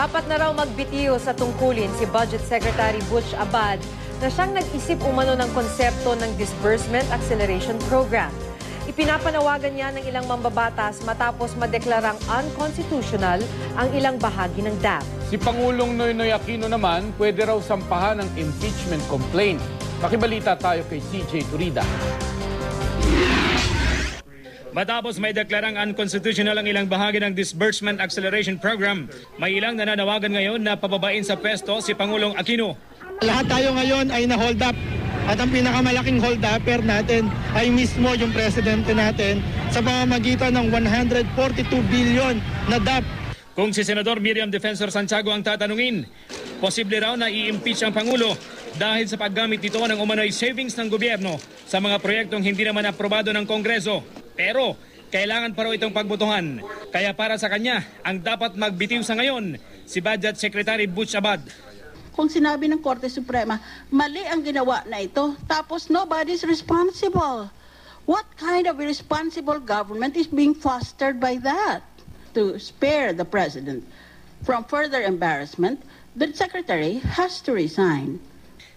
Dapat na raw magbitiw sa tungkulin si Budget Secretary Butch Abad na siyang nag-isip umano ng konsepto ng Disbursement Acceleration Program. Ipinapanawagan niya ng ilang mambabatas matapos madeklarang unconstitutional ang ilang bahagi ng DAP. Si Pangulong Noynoy Aquino naman pwede raw sampahan ng impeachment complaint. Pakibalita tayo kay CJ Turida. Matapos may deklarang unconstitutional ang ilang bahagi ng Disbursement Acceleration Program, may ilang nananawagan ngayon na pababain sa pwesto si Pangulong Aquino. Lahat tayo ngayon ay na-hold up at ang pinakamalaking hold upper natin ay mismo yung presidente natin sa pamamagitan ng 142 billion na DAP. Kung si Senador Miriam Defensor Santiago ang tatanungin, posible raw na i-impeach ang Pangulo dahil sa paggamit nito ng umano'y savings ng gobyerno sa mga proyektong hindi naman aprobado ng Kongreso. Pero kailangan pa raw itong pagbutuhan. Kaya para sa kanya, ang dapat magbitiw sa ngayon si Budget Secretary Butch Abad. Kung sinabi ng Korte Suprema, mali ang ginawa na ito, tapos nobody's responsible. What kind of irresponsible government is being fostered by that? To spare the President from further embarrassment, the Secretary has to resign.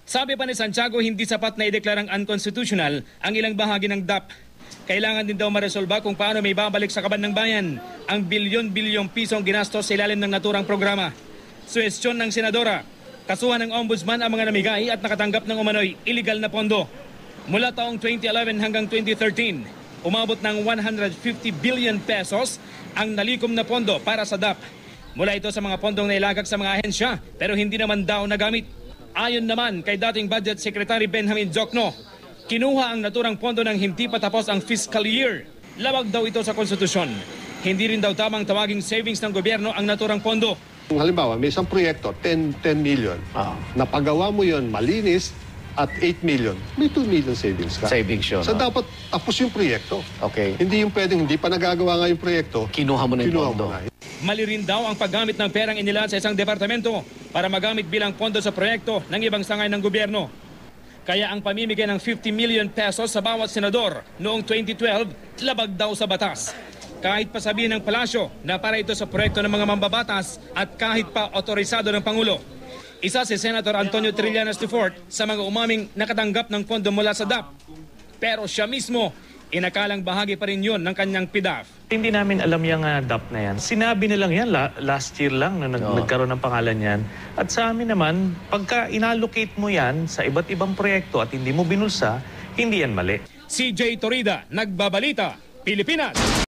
Sabi pa ni Santiago, hindi sapat na ideklarang unconstitutional ang ilang bahagi ng DAP. Kailangan din daw maresolba kung paano may babalik sa kaban ng bayan ang bilyon-bilyong pisong ginastos sa ilalim ng naturang programa. Suwestyon ng Senadora, kasuhan ng Ombudsman ang mga namigay at nakatanggap ng umano'y illegal na pondo. Mula taong 2011 hanggang 2013, umabot ng 150 billion pesos ang nalikom na pondo para sa DAP. Mula ito sa mga pondong nailagak sa mga ahensya pero hindi naman daw nagamit. Ayon naman kay dating Budget Secretary Benjamin Jokno, kinuha ang naturang pondo ng hindi pa tapos ang fiscal year. Labag daw ito sa konstitusyon. Hindi rin daw tamang tawaging savings ng gobyerno ang naturang pondo. Kung halimbawa, may isang proyekto, 10 million. Napagawa mo yon malinis at 8 million. May 2 million savings ka. Savings yun. So dapat tapos yung proyekto. Okay. Hindi yung pwedeng, hindi pa nagagawa nga yung proyekto. Kinuha mo na yung pondo. Mali rin daw ang paggamit ng perang inilaan sa isang departamento para magamit bilang pondo sa proyekto ng ibang sangay ng gobyerno. Kaya ang pamimigay ng 50 million pesos sa bawat senador noong 2012, labag daw sa batas. Kahit pa sabihin ng palasyo na para ito sa proyekto ng mga mambabatas at kahit pa otorisado ng Pangulo. Isa si Senator Antonio Trillanes IV sa mga umaming nakatanggap ng pondo mula sa DAP. Pero siya mismo, inakalang bahagi pa rin yun ng kanyang PDAF. Hindi namin alam yung DAP na yan. Sinabi nilang yan last year lang na nagkaroon ng pangalan yan. At sa amin naman, pagka inallocate mo yan sa iba't ibang proyekto at hindi mo binulsa, hindi yan mali. CJ Turida, Nagbabalita, Pilipinas.